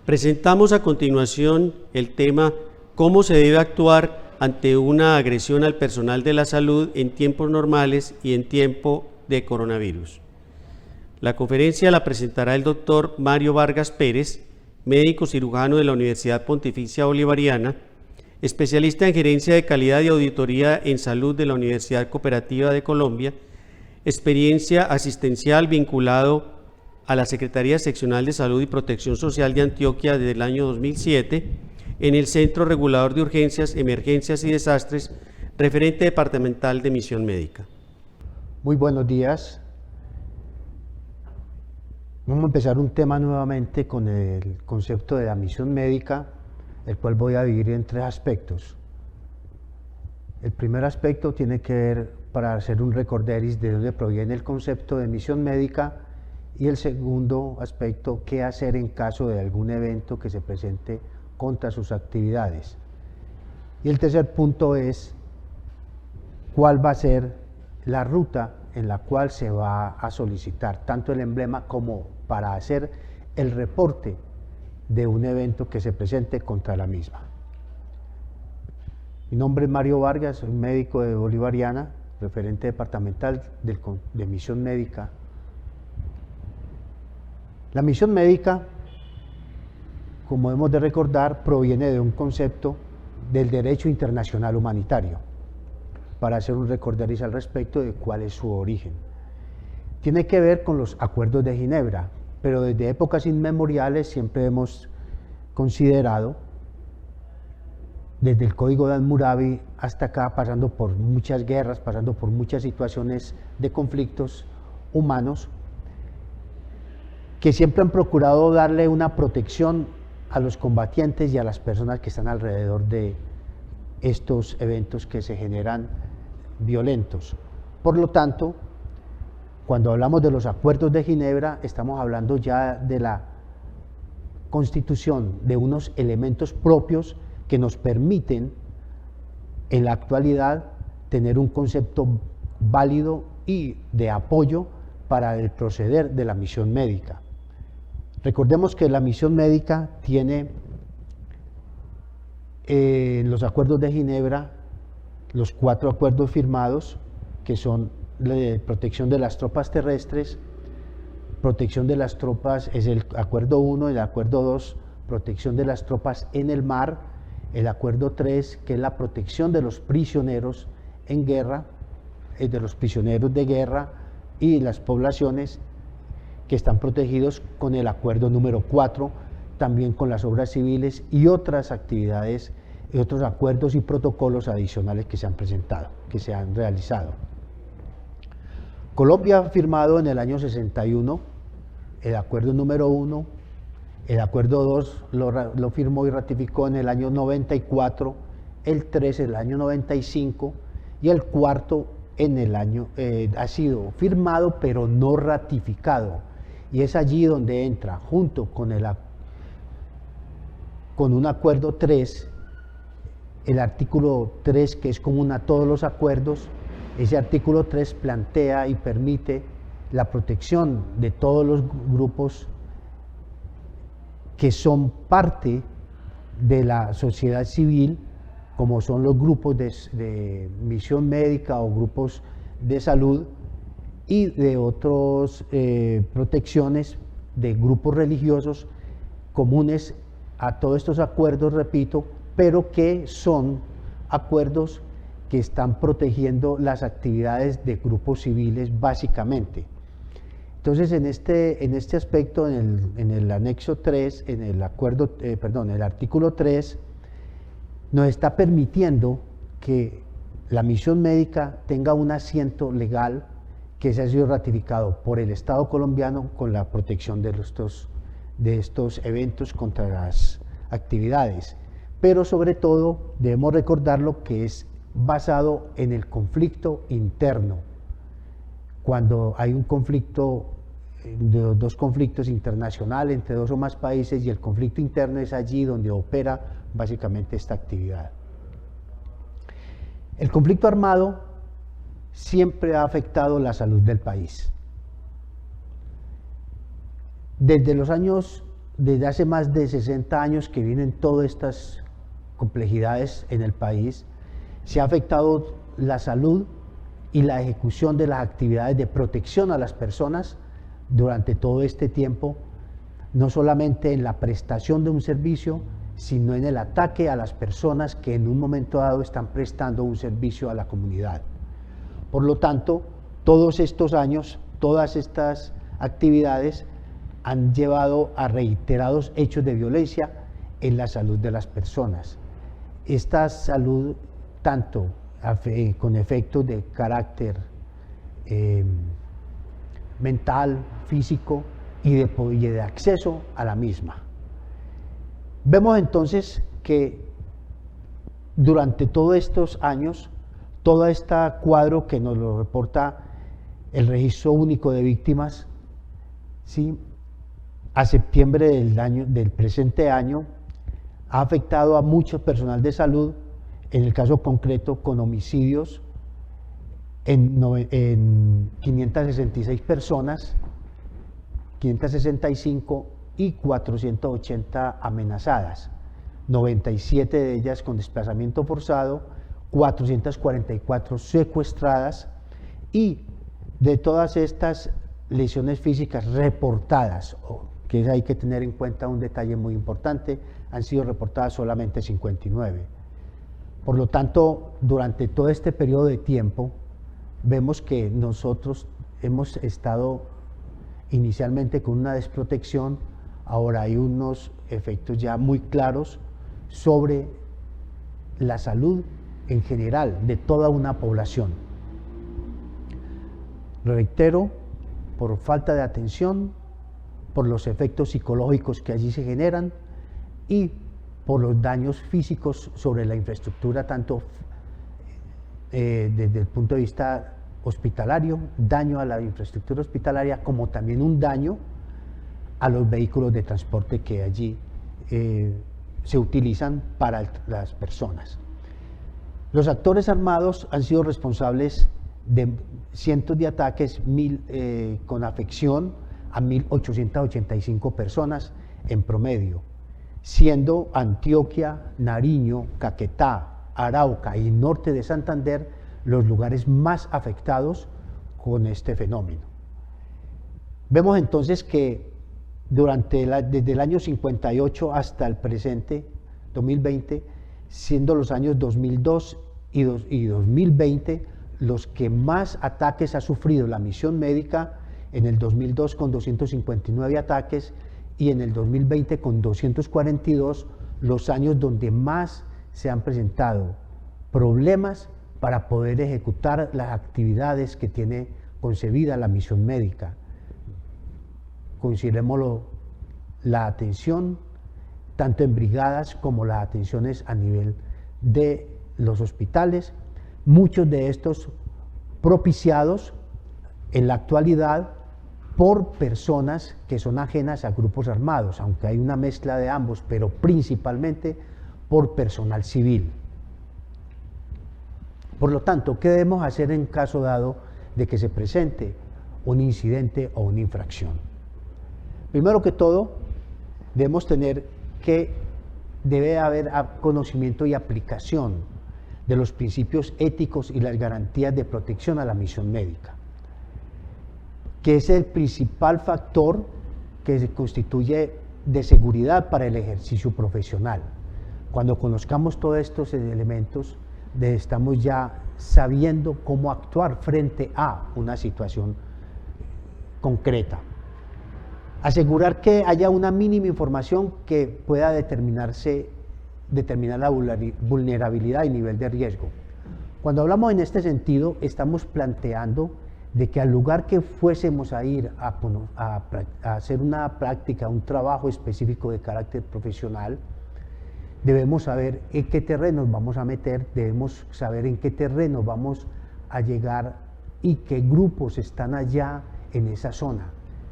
Presentamos a continuación el tema «Cómo se debe actuar ante una agresión al personal de la salud en tiempos normales y en tiempo de coronavirus». La conferencia la presentará el doctor Mario Vargas Pérez, médico cirujano de la Universidad Pontificia Bolivariana, especialista en gerencia de calidad y auditoría en salud de la Universidad Cooperativa de Colombia, experiencia asistencial vinculado a la Secretaría Seccional de Salud y Protección Social de Antioquia desde el año 2007, en el Centro Regulador de Urgencias, Emergencias y Desastres, referente departamental de Misión Médica. Muy buenos días. Vamos a empezar un tema nuevamente con el concepto de la misión médica, el cual voy a dividir en tres aspectos. El primer aspecto tiene que ver, para hacer un recorderis de dónde proviene el concepto de misión médica, y el segundo aspecto, qué hacer en caso de algún evento que se presente contra sus actividades. Y el tercer punto es cuál va a ser la ruta en la cual se va a solicitar tanto el emblema como para hacer el reporte de un evento que se presente contra la misma. Mi nombre es Mario Vargas, soy médico de Bolivariana, referente departamental de Misión Médica. La misión médica, como hemos de recordar, proviene de un concepto del derecho internacional humanitario, para hacer un recorderis al respecto de cuál es su origen. Tiene que ver con los acuerdos de Ginebra, pero desde épocas inmemoriales siempre hemos considerado, desde el Código de Hammurabi hasta acá, pasando por muchas guerras, pasando por muchas situaciones de conflictos humanos, que siempre han procurado darle una protección a los combatientes y a las personas que están alrededor de estos eventos que se generan violentos. Por lo tanto, cuando hablamos de los acuerdos de Ginebra, estamos hablando ya de la constitución de unos elementos propios que nos permiten en la actualidad tener un concepto válido y de apoyo para el proceder de la misión médica. Recordemos que la misión médica tiene en los acuerdos de Ginebra los 4 acuerdos firmados, que son la de protección de las tropas terrestres, protección de las tropas es el acuerdo 1, el acuerdo 2, protección de las tropas en el mar, el acuerdo 3, que es la protección de los prisioneros en guerra, de los prisioneros de guerra y las poblaciones que están protegidos con el acuerdo número 4, también con las obras civiles y otras actividades y otros acuerdos y protocolos adicionales que se han presentado, que se han realizado. Colombia ha firmado en el año 61 el acuerdo número 1, el acuerdo 2 lo firmó y ratificó en el año 94, el 3 en el año 95 y el cuarto en el año, ha sido firmado pero no ratificado, y es allí donde entra junto con un acuerdo 3, el artículo 3, que es común a todos los acuerdos. Ese artículo 3 plantea y permite la protección de todos los grupos que son parte de la sociedad civil, como son los grupos de misión médica o grupos de salud, y de otras protecciones de grupos religiosos comunes a todos estos acuerdos, repito, pero que son acuerdos que están protegiendo las actividades de grupos civiles básicamente. Entonces, en este aspecto, en el anexo 3, en el el artículo 3, nos está permitiendo que la misión médica tenga un asiento legal que se ha sido ratificado por el Estado colombiano con la protección de estos eventos contra las actividades. Pero sobre todo debemos recordarlo que es basado en el conflicto interno. Cuando hay un conflicto, dos conflictos internacionales entre 2 o más países, y el conflicto interno es allí donde opera básicamente esta actividad. El conflicto armado siempre ha afectado la salud del país. Desde los años desde hace más de 60 años que vienen todas estas complejidades en el país, se ha afectado la salud y la ejecución de las actividades de protección a las personas durante todo este tiempo, no solamente en la prestación de un servicio, sino en el ataque a las personas que en un momento dado están prestando un servicio a la comunidad. Por lo tanto, todos estos años, todas estas actividades han llevado a reiterados hechos de violencia en la salud de las personas. Esta salud, tanto con efectos de carácter mental, físico y de acceso a la misma. Vemos entonces que durante todos estos años, todo este cuadro que nos lo reporta el Registro Único de Víctimas, ¿sí?, a septiembre del presente año, ha afectado a mucho personal de salud, en el caso concreto con homicidios en 566 personas, 565 y 480 amenazadas, 97 de ellas con desplazamiento forzado, 444 secuestradas, y de todas estas lesiones físicas reportadas, que hay que tener en cuenta un detalle muy importante, han sido reportadas solamente 59. Por lo tanto, durante todo este periodo de tiempo, vemos que nosotros hemos estado inicialmente con una desprotección, ahora hay unos efectos ya muy claros sobre la salud en general de toda una población. Reitero, por falta de atención, por los efectos psicológicos que allí se generan y por los daños físicos sobre la infraestructura, tanto desde el punto de vista hospitalario, daño a la infraestructura hospitalaria, como también un daño a los vehículos de transporte que allí se utilizan para las personas. Los actores armados han sido responsables de cientos de ataques con afección a 1.885 personas en promedio, siendo Antioquia, Nariño, Caquetá, Arauca y norte de Santander los lugares más afectados con este fenómeno. Vemos entonces que desde el año 58 hasta el presente, 2020, siendo los años 2002 y 2020 los que más ataques ha sufrido la misión médica, en el 2002 con 259 ataques y en el 2020 con 242, los años donde más se han presentado problemas para poder ejecutar las actividades que tiene concebida la misión médica. Considerémoslo, la atención tanto en brigadas como las atenciones a nivel de los hospitales, muchos de estos propiciados en la actualidad por personas que son ajenas a grupos armados, aunque hay una mezcla de ambos, pero principalmente por personal civil. Por lo tanto, ¿qué debemos hacer en caso dado de que se presente un incidente o una infracción? Primero que todo, debemos tener que debe haber conocimiento y aplicación de los principios éticos y las garantías de protección a la misión médica, que es el principal factor que se constituye de seguridad para el ejercicio profesional. Cuando conozcamos todos estos elementos, estamos ya sabiendo cómo actuar frente a una situación concreta. Asegurar que haya una mínima información que pueda determinar la vulnerabilidad y nivel de riesgo. Cuando hablamos en este sentido, estamos planteando de que al lugar que fuésemos a ir a hacer una práctica, un trabajo específico de carácter profesional, debemos saber en qué terrenos vamos a meter, debemos saber en qué terreno vamos a llegar y qué grupos están allá en esa zona,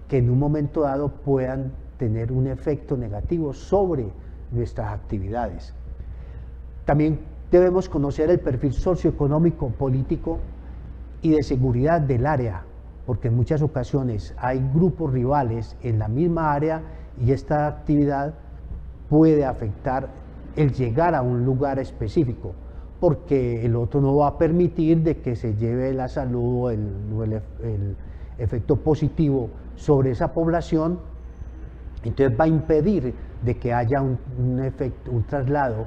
que en un momento dado puedan tener un efecto negativo sobre nuestras actividades. También debemos conocer el perfil socioeconómico, político y de seguridad del área, porque en muchas ocasiones hay grupos rivales en la misma área y esta actividad puede afectar el llegar a un lugar específico, porque el otro no va a permitir de que se lleve la salud o el efecto positivo sobre esa población. Entonces va a impedir de que haya un traslado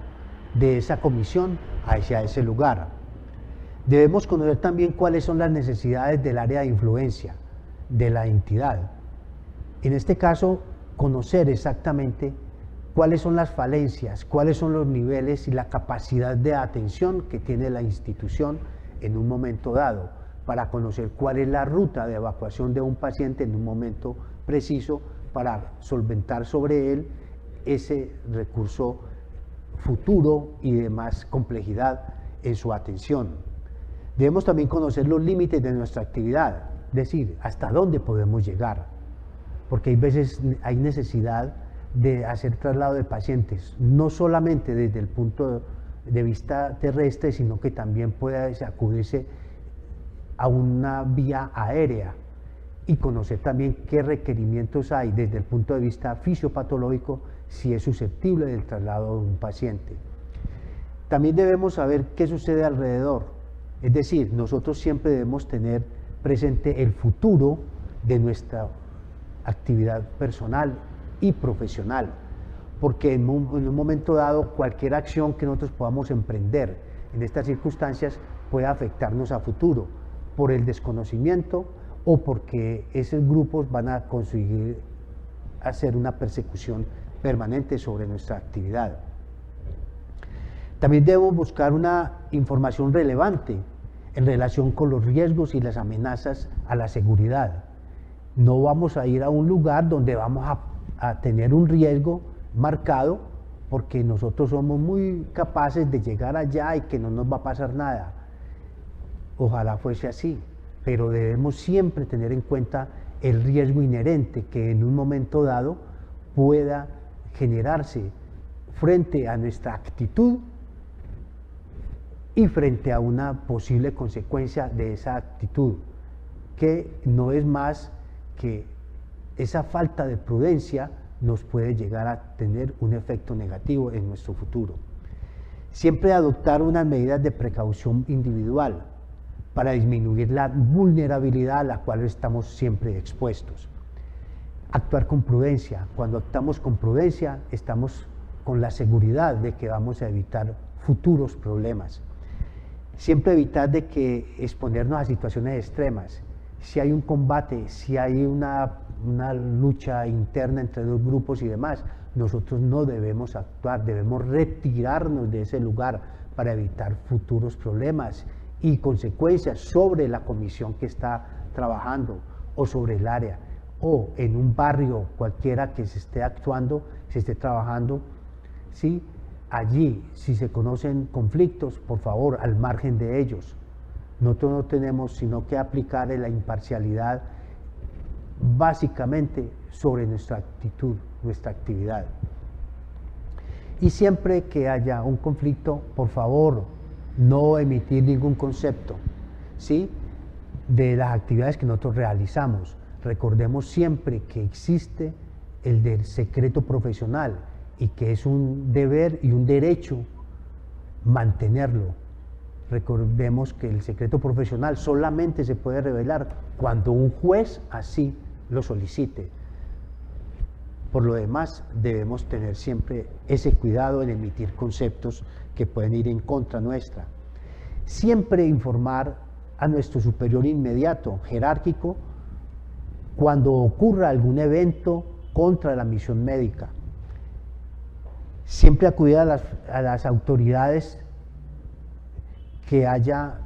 de esa comisión hacia ese lugar. Debemos conocer también cuáles son las necesidades del área de influencia de la entidad. En este caso, conocer exactamente cuáles son las falencias, cuáles son los niveles y la capacidad de atención que tiene la institución en un momento dado, para conocer cuál es la ruta de evacuación de un paciente en un momento preciso para solventar sobre él ese recurso futuro y de más complejidad en su atención. Debemos también conocer los límites de nuestra actividad, es decir, hasta dónde podemos llegar, porque hay veces hay necesidad de hacer traslado de pacientes, no solamente desde el punto de vista terrestre, sino que también puede acudirse a una vía aérea, y conocer también qué requerimientos hay desde el punto de vista fisiopatológico si es susceptible del traslado de un paciente. También debemos saber qué sucede alrededor, es decir, nosotros siempre debemos tener presente el futuro de nuestra actividad personal y profesional, porque en un momento dado cualquier acción que nosotros podamos emprender en estas circunstancias puede afectarnos a futuro por el desconocimiento o porque esos grupos van a conseguir hacer una persecución permanente sobre nuestra actividad. También debemos buscar una información relevante en relación con los riesgos y las amenazas a la seguridad. No vamos a ir a un lugar donde vamos a tener un riesgo marcado, porque nosotros somos muy capaces de llegar allá y que no nos va a pasar nada. Ojalá fuese así, pero debemos siempre tener en cuenta el riesgo inherente que en un momento dado pueda generarse frente a nuestra actitud y frente a una posible consecuencia de esa actitud, que no es más que esa falta de prudencia nos puede llegar a tener un efecto negativo en nuestro futuro. Siempre adoptar unas medidas de precaución individual para disminuir la vulnerabilidad a la cual estamos siempre expuestos. Actuar con prudencia. Cuando actuamos con prudencia, estamos con la seguridad de que vamos a evitar futuros problemas. Siempre evitar de que exponernos a situaciones extremas. Si hay un combate, si hay una lucha interna entre dos grupos y demás, nosotros no debemos actuar, debemos retirarnos de ese lugar para evitar futuros problemas y consecuencias sobre la comisión que está trabajando o sobre el área, o en un barrio cualquiera que se esté actuando, se esté trabajando, ¿sí? Allí, si se conocen conflictos, por favor, al margen de ellos. Nosotros no tenemos sino que aplicar la imparcialidad básicamente sobre nuestra actitud, nuestra actividad. Y siempre que haya un conflicto, por favor, no emitir ningún concepto, ¿sí?, de las actividades que nosotros realizamos. Recordemos siempre que existe el del secreto profesional y que es un deber y un derecho mantenerlo. Recordemos que el secreto profesional solamente se puede revelar cuando un juez así lo solicite. Por lo demás, debemos tener siempre ese cuidado en emitir conceptos que pueden ir en contra nuestra. Siempre informar a nuestro superior inmediato, jerárquico, cuando ocurra algún evento contra la misión médica. Siempre acudir a las autoridades que haya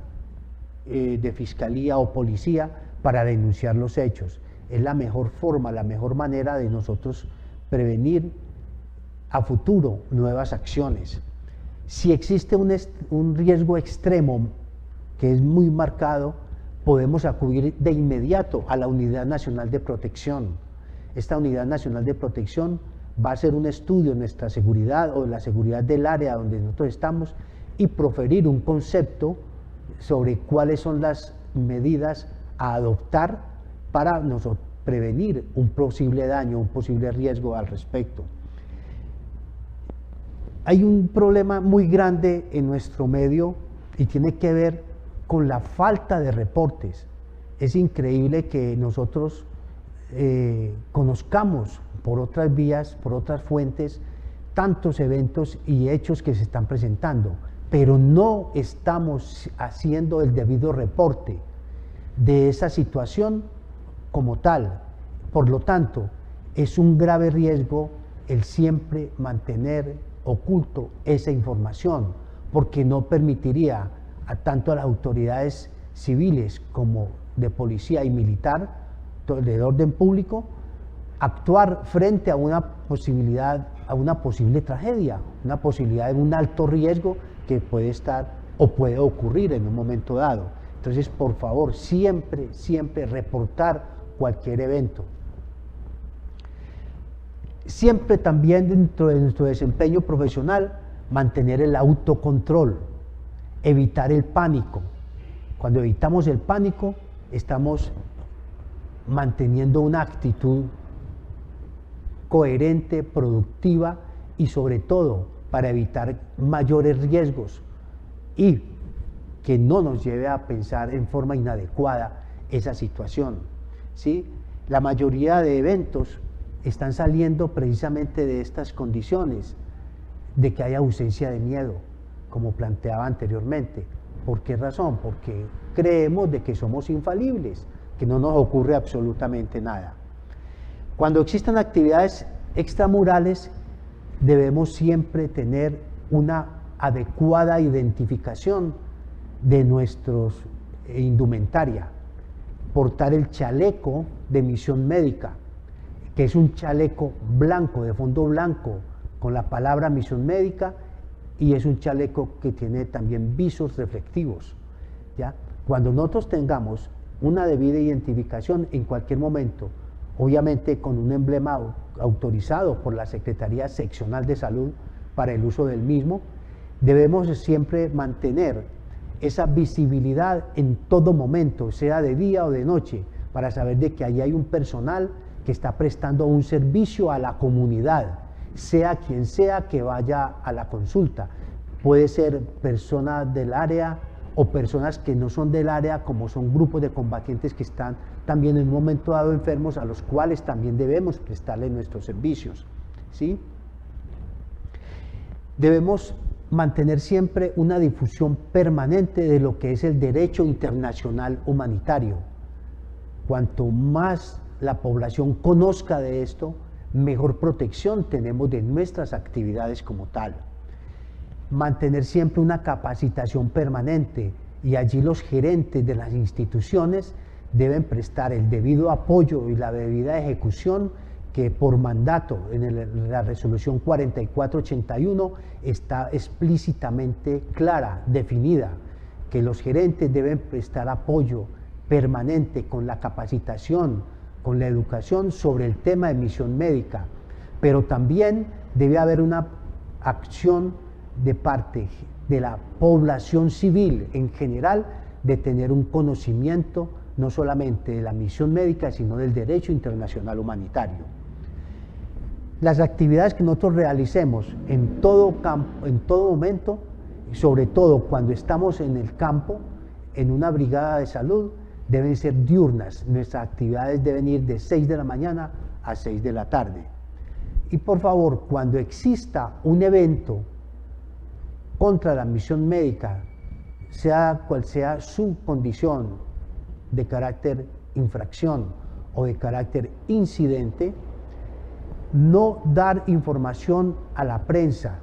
de fiscalía o policía para denunciar los hechos. Es la mejor forma, la mejor manera de nosotros prevenir a futuro nuevas acciones. Si existe un riesgo extremo que es muy marcado, podemos acudir de inmediato a la Unidad Nacional de Protección. Esta Unidad Nacional de Protección va a hacer un estudio de nuestra seguridad o de la seguridad del área donde nosotros estamos y proferir un concepto sobre cuáles son las medidas a adoptar para prevenir un posible daño, un posible riesgo al respecto. Hay un problema muy grande en nuestro medio y tiene que ver con la falta de reportes. Es increíble que nosotros conozcamos por otras vías, por otras fuentes, tantos eventos y hechos que se están presentando, pero no estamos haciendo el debido reporte de esa situación como tal. Por lo tanto, es un grave riesgo el siempre mantener oculto esa información, porque no permitiría tanto a las autoridades civiles como de policía y militar, de orden público, actuar frente a una posibilidad, a una posible tragedia, una posibilidad de un alto riesgo que puede estar o puede ocurrir en un momento dado. Entonces, por favor, siempre, siempre reportar cualquier evento. Siempre también dentro de nuestro desempeño profesional, mantener el autocontrol, evitar el pánico. Cuando evitamos el pánico, estamos manteniendo una actitud coherente, productiva y sobre todo para evitar mayores riesgos y que no nos lleve a pensar en forma inadecuada esa situación, ¿sí? La mayoría de eventos están saliendo precisamente de estas condiciones, de que hay ausencia de miedo, como planteaba anteriormente. ¿Por qué razón? Porque creemos de que somos infalibles, que no nos ocurre absolutamente nada. Cuando existan actividades extramurales, debemos siempre tener una adecuada identificación de nuestros indumentaria, portar el chaleco de misión médica, que es un chaleco blanco, de fondo blanco, con la palabra misión médica, y es un chaleco que tiene también visos reflectivos, ¿ya? Cuando nosotros tengamos una debida identificación en cualquier momento, obviamente con un emblema autorizado por la Secretaría Seccional de Salud para el uso del mismo, debemos siempre mantener esa visibilidad en todo momento, sea de día o de noche, para saber de que allí hay un personal que está prestando un servicio a la comunidad, sea quien sea que vaya a la consulta. Puede ser personas del área o personas que no son del área, como son grupos de combatientes que están también en un momento dado enfermos, a los cuales también debemos prestarle nuestros servicios, ¿sí? Debemos mantener siempre una difusión permanente de lo que es el derecho internacional humanitario. Cuanto más la población conozca de esto, mejor protección tenemos de nuestras actividades como tal. Mantener siempre una capacitación permanente, y allí los gerentes de las instituciones deben prestar el debido apoyo y la debida ejecución que por mandato en la resolución 4481 está explícitamente clara, definida, que los gerentes deben prestar apoyo permanente con la capacitación, con la educación sobre el tema de misión médica, pero también debe haber una acción de parte de la población civil en general de tener un conocimiento no solamente de la misión médica, sino del derecho internacional humanitario. Las actividades que nosotros realicemos en todo campo, en todo momento, sobre todo cuando estamos en el campo, en una brigada de salud, deben ser diurnas. Nuestras actividades deben ir de 6 de la mañana a 6 de la tarde. Y por favor, cuando exista un evento contra la misión médica, sea cual sea su condición de carácter infracción o de carácter incidente, no dar información a la prensa.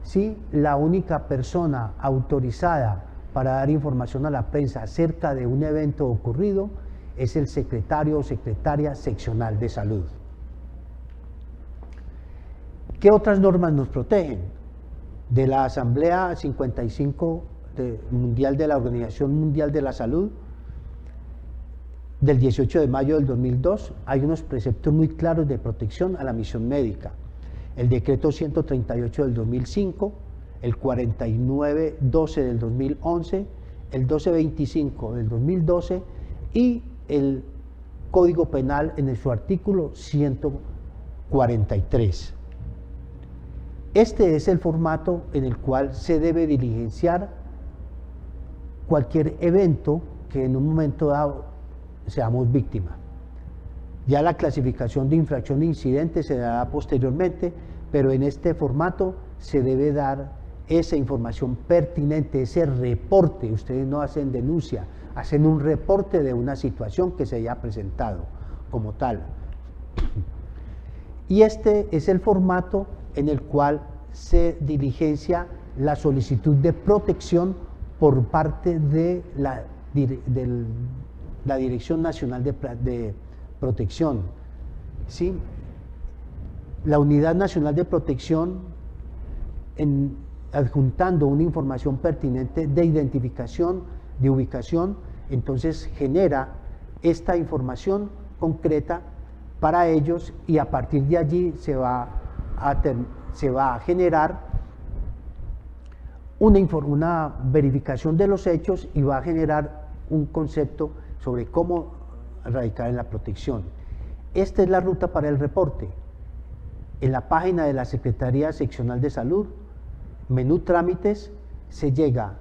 ¿Sí? La única persona autorizada para dar información a la prensa acerca de un evento ocurrido es el secretario o secretaria seccional de salud. ¿Qué otras normas nos protegen? De la Asamblea 55 Mundial de la Organización Mundial de la Salud, del 18 de mayo del 2002, hay unos preceptos muy claros de protección a la misión médica. El decreto 138 del 2005, el 4912 del 2011, el 1225 del 2012 y el Código Penal en su artículo 143. Este es el formato en el cual se debe diligenciar cualquier evento que en un momento dado seamos víctima. Ya la clasificación de infracción e incidente se dará posteriormente, pero en este formato se debe dar esa información pertinente, ese reporte. Ustedes no hacen denuncia, hacen un reporte de una situación que se haya presentado como tal. Y este es el formato en el cual se diligencia la solicitud de protección por parte de la Dirección Nacional de Protección. ¿Sí? La Unidad Nacional de Protección, adjuntando una información pertinente de identificación, de ubicación, entonces genera esta información concreta para ellos, y a partir de allí se va a generar una verificación de los hechos y va a generar un concepto sobre cómo radicar en la protección. Esta es la ruta para el reporte. En la página de la Secretaría Seccional de Salud, menú trámites, se llega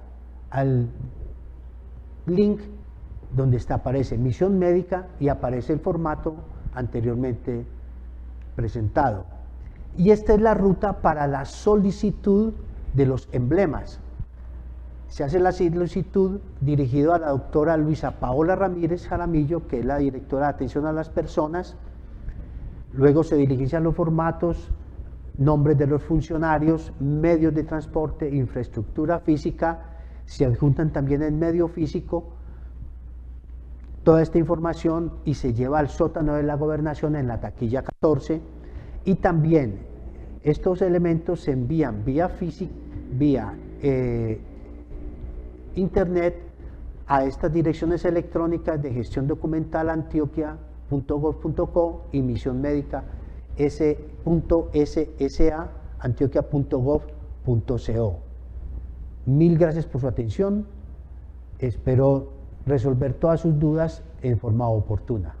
al link donde aparece misión médica y aparece el formato anteriormente presentado. Y esta es la ruta para la solicitud de los emblemas. Se hace la solicitud dirigido a la doctora Luisa Paola Ramírez Jaramillo, que es la directora de atención a las personas. Luego se diligencian los formatos, nombres de los funcionarios, medios de transporte, infraestructura física, se adjuntan también el medio físico, toda esta información, y se lleva al sótano de la gobernación en la taquilla 14, y también estos elementos se envían vía internet a estas direcciones electrónicas de gestión documental antioquia.gov.co y misión médica s.ssa antioquia.gov.co. Mil gracias por su atención. Espero resolver todas sus dudas en forma oportuna.